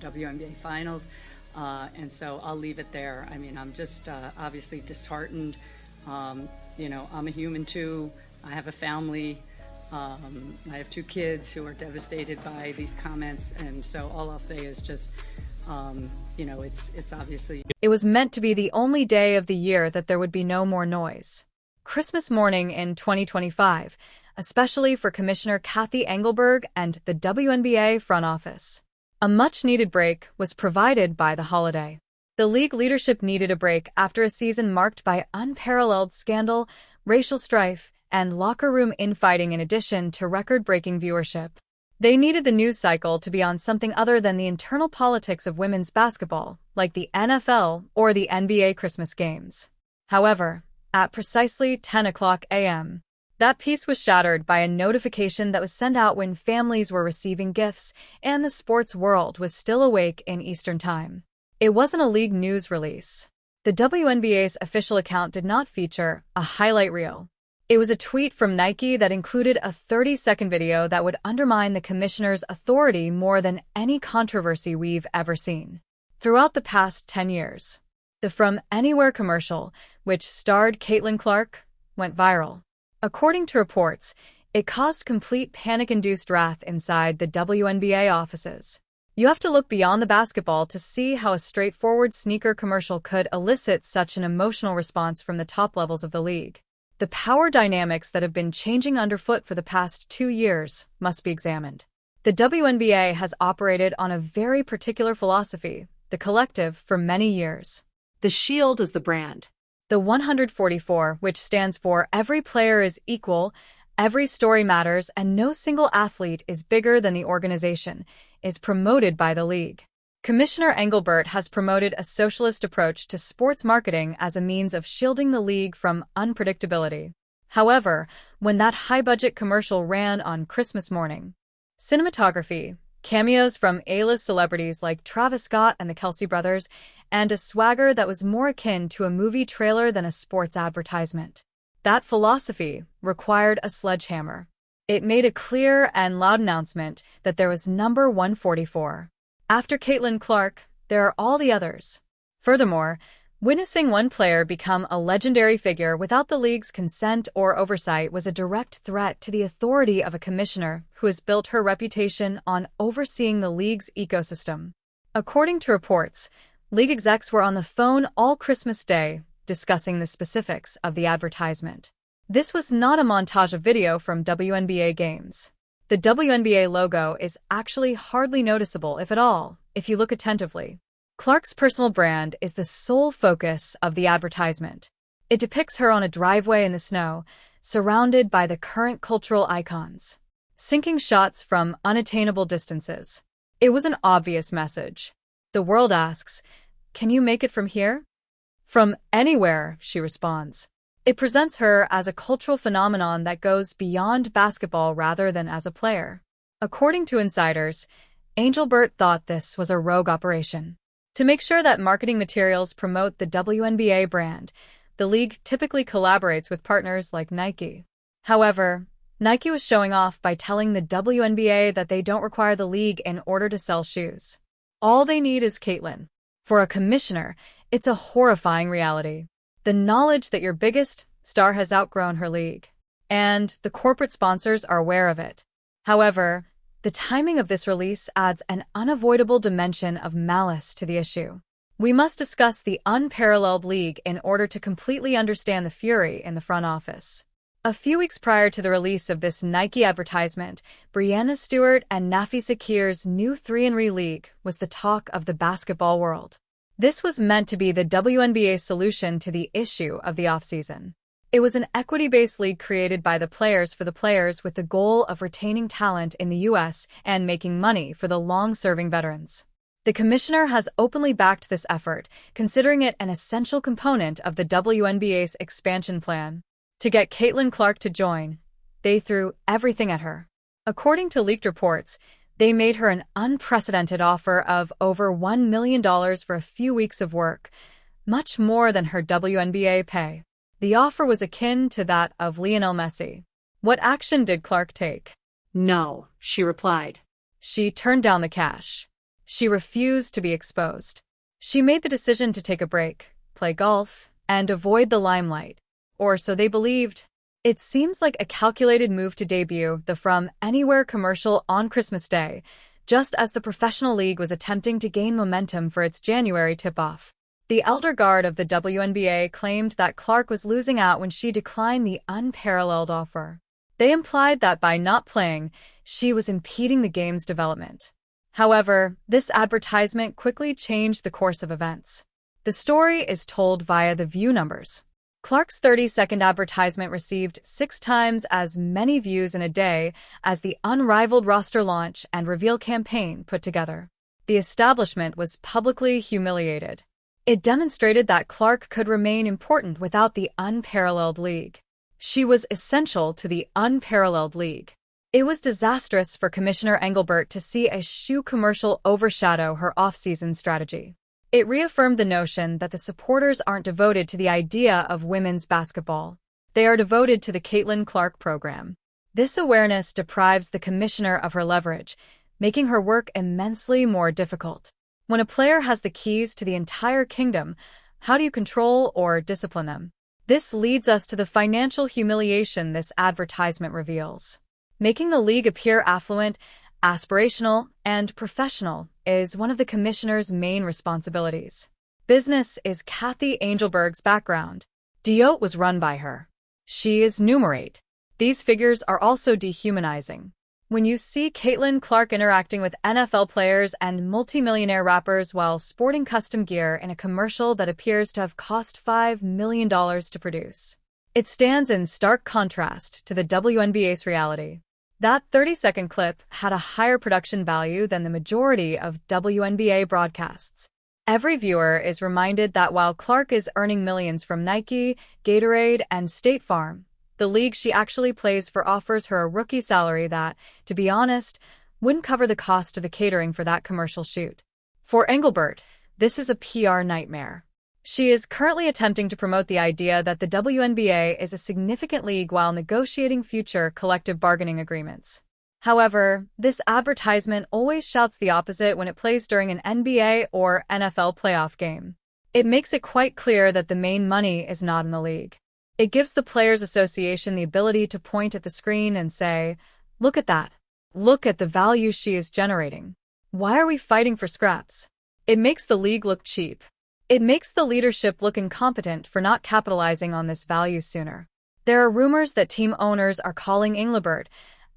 WNBA Finals. And so I'll leave it there. I mean, I'm just obviously disheartened. You know, I'm a human too. I have a family. I have 2 kids who are devastated by these comments. And so all I'll say is just, you know, it's obviously. It was meant to be the only day of the year that there would be no more noise. Christmas morning in 2025, especially for Commissioner Cathy Engelberg and the WNBA front office. A much-needed break was provided by the holiday. The league leadership needed a break after a season marked by unparalleled scandal, racial strife, and locker room infighting in addition to record-breaking viewership. They needed the news cycle to be on something other than the internal politics of women's basketball, like the NFL or the NBA Christmas games. However, at precisely 10 o'clock a.m., that peace was shattered by a notification that was sent out when families were receiving gifts and the sports world was still awake in Eastern Time. It wasn't a league news release. The WNBA's official account did not feature a highlight reel. It was a tweet from Nike that included a 30-second video that would undermine the commissioner's authority more than any controversy we've ever seen. Throughout the past 10 years, the From Anywhere commercial, which starred Caitlin Clark, went viral. According to reports, it caused complete panic-induced wrath inside the WNBA offices. You have to look beyond the basketball to see how a straightforward sneaker commercial could elicit such an emotional response from the top levels of the league. The power dynamics that have been changing underfoot for the past 2 years must be examined. The WNBA has operated on a very particular philosophy, the collective, for many years. The shield is the brand. The 144, which stands for every player is equal, every story matters, and no single athlete is bigger than the organization, is promoted by the league. Commissioner Engelbert has promoted a socialist approach to sports marketing as a means of shielding the league from unpredictability. However, when that high-budget commercial ran on Christmas morning, cinematography, cameos from A-list celebrities like Travis Scott and the Kelce brothers, and a swagger that was more akin to a movie trailer than a sports advertisement. That philosophy required a sledgehammer. It made a clear and loud announcement that there was number 144. After Caitlin Clark, there are all the others. Furthermore, witnessing one player become a legendary figure without the league's consent or oversight was a direct threat to the authority of a commissioner who has built her reputation on overseeing the league's ecosystem. According to reports, league execs were on the phone all Christmas Day discussing the specifics of the advertisement. This was not a montage of video from WNBA games. The WNBA logo is actually hardly noticeable, if at all, if you look attentively. Clark's personal brand is the sole focus of the advertisement. It depicts her on a driveway in the snow, surrounded by the current cultural icons, sinking shots from unattainable distances. It was an obvious message. The world asks, "Can you make it from here?" "From anywhere," she responds. It presents her as a cultural phenomenon that goes beyond basketball rather than as a player. According to insiders, Engelbert thought this was a rogue operation. To make sure that marketing materials promote the WNBA brand, the league typically collaborates with partners like Nike. However, Nike was showing off by telling the WNBA that they don't require the league in order to sell shoes. All they need is Caitlin. For a commissioner, it's a horrifying reality. The knowledge that your biggest star has outgrown her league, and the corporate sponsors are aware of it. However, the timing of this release adds an unavoidable dimension of malice to the issue. We must discuss the unparalleled league in order to completely understand the fury in the front office. A few weeks prior to the release of this Nike advertisement, Breanna Stewart and Nafisa Keir's new 3-and-Re league was the talk of the basketball world. This was meant to be the WNBA's solution to the issue of the offseason. It was an equity-based league created by the players for the players with the goal of retaining talent in the U.S. and making money for the long-serving veterans. The commissioner has openly backed this effort, considering it an essential component of the WNBA's expansion plan. To get Caitlin Clark to join, they threw everything at her. According to leaked reports, they made her an unprecedented offer of over $1 million for a few weeks of work, much more than her WNBA pay. The offer was akin to that of Lionel Messi. What action did Clark take? "No," she replied. She turned down the cash. She refused to be exposed. She made the decision to take a break, play golf, and avoid the limelight. Or so they believed. It seems like a calculated move to debut the From Anywhere commercial on Christmas Day, just as the professional league was attempting to gain momentum for its January tip-off. The elder guard of the WNBA claimed that Clark was losing out when she declined the unparalleled offer. They implied that by not playing, she was impeding the game's development. However, this advertisement quickly changed the course of events. The story is told via the view numbers. Clark's 30-second advertisement received 6 times as many views in a day as the unrivaled roster launch and reveal campaign put together. The establishment was publicly humiliated. It demonstrated that Clark could remain important without the unparalleled league. She was essential to the unparalleled league. It was disastrous for Commissioner Engelbert to see a shoe commercial overshadow her off-season strategy. It reaffirmed the notion that the supporters aren't devoted to the idea of women's basketball. They are devoted to the Caitlin Clark program. This awareness deprives the commissioner of her leverage, making her work immensely more difficult. When a player has the keys to the entire kingdom, how do you control or discipline them? This leads us to the financial humiliation this advertisement reveals. Making the league appear affluent, aspirational, and professional is one of the commissioner's main responsibilities. Business is Kathy Angelberg's background. Diot was run by her. She is numerate. These figures are also dehumanizing. When you see Caitlin Clark interacting with NFL players and multimillionaire rappers while sporting custom gear in a commercial that appears to have cost $5 million to produce, it stands in stark contrast to the WNBA's reality. That 30-second clip had a higher production value than the majority of WNBA broadcasts. Every viewer is reminded that while Clark is earning millions from Nike, Gatorade, and State Farm, the league she actually plays for offers her a rookie salary that, to be honest, wouldn't cover the cost of the catering for that commercial shoot. For Engelbert, this is a PR nightmare. She is currently attempting to promote the idea that the WNBA is a significant league while negotiating future collective bargaining agreements. However, this advertisement always shouts the opposite when it plays during an NBA or NFL playoff game. It makes it quite clear that the main money is not in the league. It gives the Players Association the ability to point at the screen and say, "Look at that. Look at the value she is generating. Why are we fighting for scraps?" It makes the league look cheap. It makes the leadership look incompetent for not capitalizing on this value sooner. There are rumors that team owners are calling Engelbert,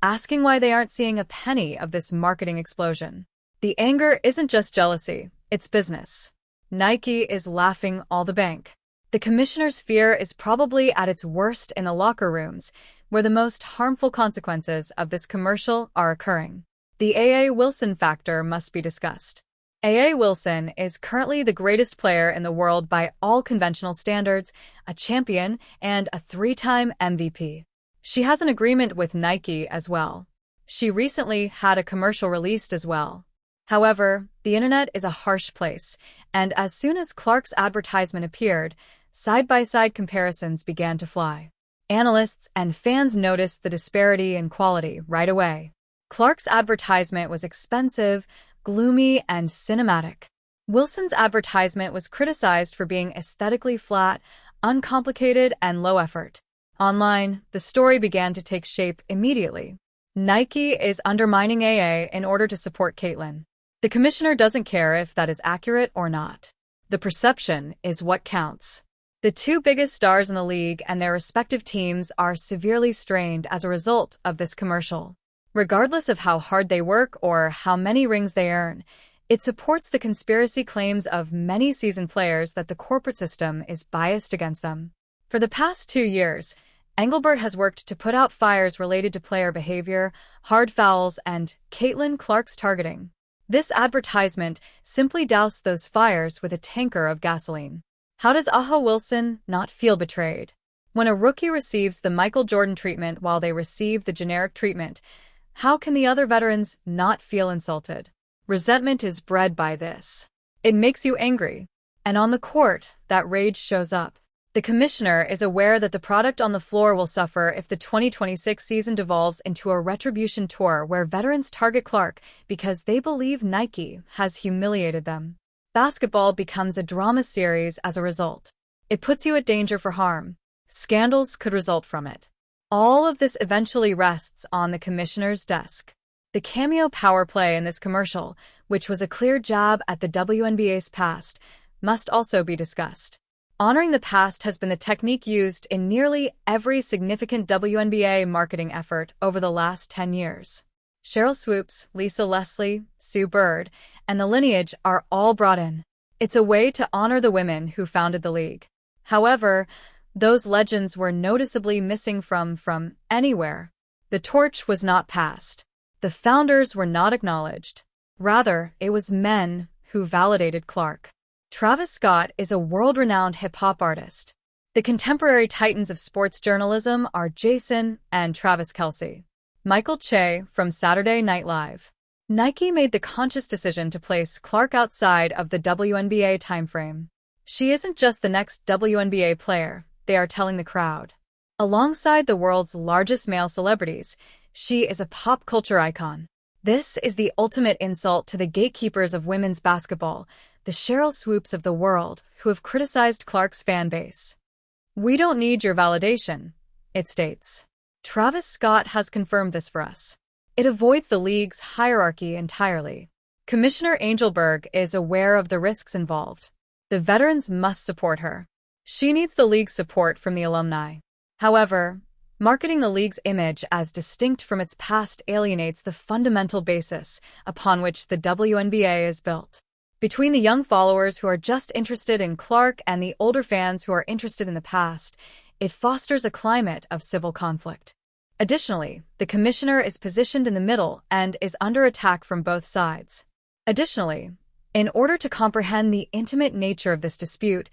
asking why they aren't seeing a penny of this marketing explosion. The anger isn't just jealousy, it's business. Nike is laughing all the bank. The commissioner's fear is probably at its worst in the locker rooms, where the most harmful consequences of this commercial are occurring. The A.A. Wilson factor must be discussed. A.A. Wilson is currently the greatest player in the world by all conventional standards, a champion, and a 3-time MVP. She has an agreement with Nike as well. She recently had a commercial released as well. However, the internet is a harsh place, and as soon as Clark's advertisement appeared, side-by-side comparisons began to fly. Analysts and fans noticed the disparity in quality right away. Clark's advertisement was expensive, gloomy, and cinematic. Wilson's advertisement was criticized for being aesthetically flat, uncomplicated, and low effort. Online, the story began to take shape immediately. Nike is undermining AA in order to support Caitlin. The commissioner doesn't care if that is accurate or not. The perception is what counts. The two biggest stars in the league and their respective teams are severely strained as a result of this commercial. Regardless of how hard they work or how many rings they earn, it supports the conspiracy claims of many seasoned players that the corporate system is biased against them. For the past 2 years, Engelbert has worked to put out fires related to player behavior, hard fouls, and Caitlin Clark's targeting. This advertisement simply doused those fires with a tanker of gasoline. How does A.A. Wilson not feel betrayed? When a rookie receives the Michael Jordan treatment while they receive the generic treatment, how can the other veterans not feel insulted? Resentment is bred by this. It makes you angry. And on the court, that rage shows up. The commissioner is aware that the product on the floor will suffer if the 2026 season devolves into a retribution tour where veterans target Clark because they believe Nike has humiliated them. Basketball becomes a drama series as a result. It puts you at danger for harm. Scandals could result from it. All of this eventually rests on the commissioner's desk. The cameo power play in this commercial, which was a clear jab at the WNBA's past, must also be discussed. Honoring the past has been the technique used in nearly every significant WNBA marketing effort over the last 10 years. Sheryl Swoopes, Lisa Leslie, Sue Bird, and the lineage are all brought in. It's a way to honor the women who founded the league. However, those legends were noticeably missing from anywhere. The torch was not passed. The founders were not acknowledged. Rather, it was men who validated Clark. Travis Scott is a world-renowned hip-hop artist. The contemporary titans of sports journalism are Jason and Travis Kelce. Michael Che from Saturday Night Live. Nike made the conscious decision to place Clark outside of the WNBA timeframe. She isn't just the next WNBA player, they are telling the crowd. Alongside the world's largest male celebrities, she is a pop culture icon. This is the ultimate insult to the gatekeepers of women's basketball, the Sheryl Swoopes of the world, who have criticized Clark's fan base. "We don't need your validation," it states. Travis Scott has confirmed this for us. It avoids the league's hierarchy entirely. Commissioner Angelberg is aware of the risks involved. The veterans must support her. She needs the league's support from the alumni. However, marketing the league's image as distinct from its past alienates the fundamental basis upon which the WNBA is built. Between the young followers who are just interested in Clark and the older fans who are interested in the past, it fosters a climate of civil conflict. Additionally, the commissioner is positioned in the middle and is under attack from both sides. Additionally, in order to comprehend the intimate nature of this dispute,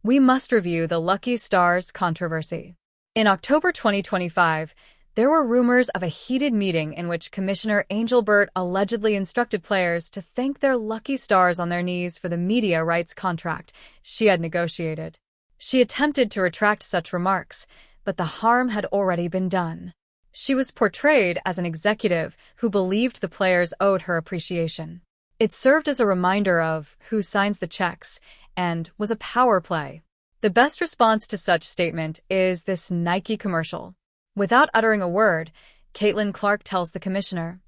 we must review the Lucky Stars controversy. In October 2025, there were rumors of a heated meeting in which Commissioner Angelbert allegedly instructed players to thank their lucky stars on their knees for the media rights contract she had negotiated. She attempted to retract such remarks, but the harm had already been done. She was portrayed as an executive who believed the players owed her appreciation. It served as a reminder of who signs the checks and was a power play. The best response to such statement is this Nike commercial. Without uttering a word, Caitlin Clark tells the commissioner,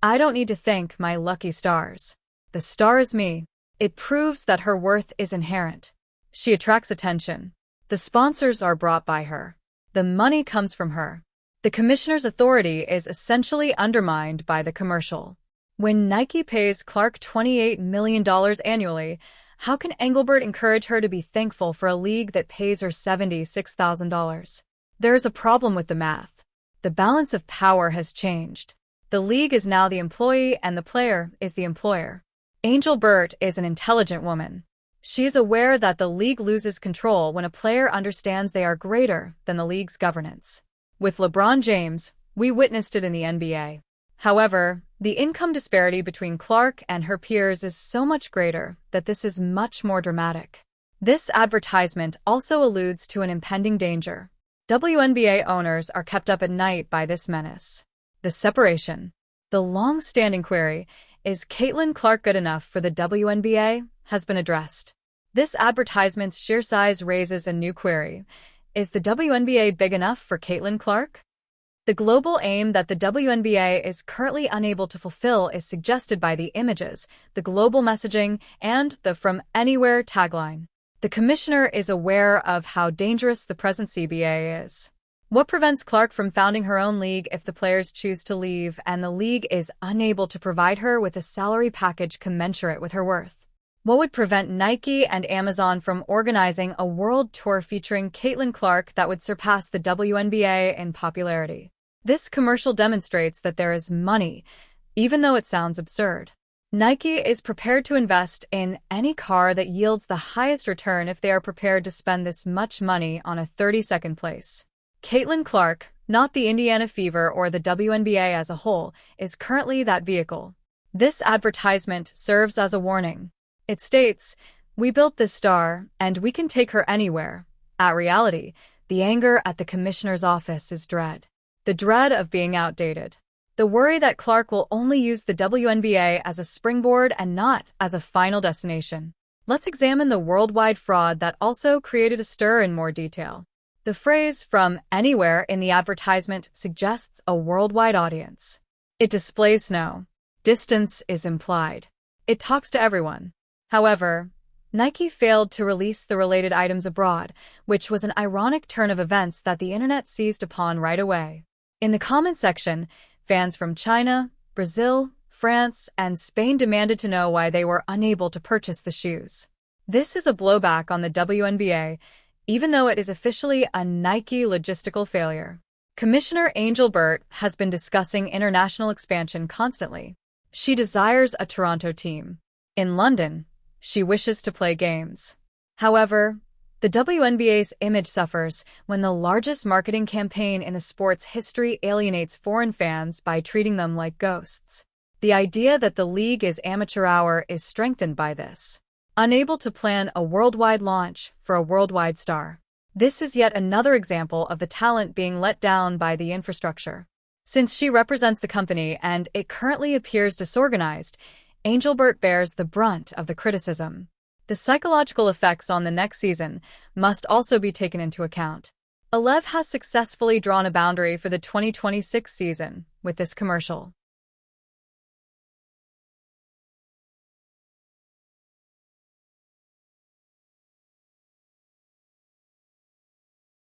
"I don't need to thank my lucky stars. The star is me." It proves that her worth is inherent. She attracts attention. The sponsors are brought by her. The money comes from her. The commissioner's authority is essentially undermined by the commercial. When Nike pays Clark $28 million annually, how can Engelbert encourage her to be thankful for a league that pays her $76,000? There is a problem with the math. The balance of power has changed. The league is now the employee and the player is the employer. Angelbert is an intelligent woman. She is aware that the league loses control when a player understands they are greater than the league's governance. With LeBron James, we witnessed it in the NBA. However, the income disparity between Clark and her peers is so much greater that this is much more dramatic. This advertisement also alludes to an impending danger. WNBA owners are kept up at night by this menace. The separation. The long-standing query, is Caitlin Clark good enough for the WNBA, has been addressed. This advertisement's sheer size raises a new query. Is the WNBA big enough for Caitlin Clark? The global aim that the WNBA is currently unable to fulfill is suggested by the images, the global messaging, and the "From Anywhere" tagline. The commissioner is aware of how dangerous the present CBA is. What prevents Clark from founding her own league if the players choose to leave and the league is unable to provide her with a salary package commensurate with her worth? What would prevent Nike and Amazon from organizing a world tour featuring Caitlin Clark that would surpass the WNBA in popularity? This commercial demonstrates that there is money, even though it sounds absurd. Nike is prepared to invest in any car that yields the highest return if they are prepared to spend this much money on a 30-second place. Caitlin Clark, not the Indiana Fever or the WNBA as a whole, is currently that vehicle. This advertisement serves as a warning. It states, "We built this star, and we can take her anywhere, At reality, the anger at the commissioner's office is dread. The dread of being outdated. The worry that Clark will only use the WNBA as a springboard and not as a final destination. Let's examine the worldwide fraud that also created a stir in more detail. The phrase "from anywhere" in the advertisement suggests a worldwide audience. It displays no distance is implied. It talks to everyone. However, Nike failed to release the related items abroad, which was an ironic turn of events that the internet seized upon right away. In the comment section, fans from China, Brazil, France, and Spain demanded to know why they were unable to purchase the shoes. This is a blowback on the WNBA, even though it is officially a Nike logistical failure. Commissioner Engelbert has been discussing international expansion constantly. She desires a Toronto team. In London, she wishes to play games. However, the WNBA's image suffers when the largest marketing campaign in the sport's history alienates foreign fans by treating them like ghosts. The idea that the league is amateur hour is strengthened by this. Unable to plan a worldwide launch for a worldwide star. This is yet another example of the talent being let down by the infrastructure. Since she represents the company and it currently appears disorganized, Engelbert bears the brunt of the criticism. The psychological effects on the next season must also be taken into account. Alev has successfully drawn a boundary for the 2026 season with this commercial.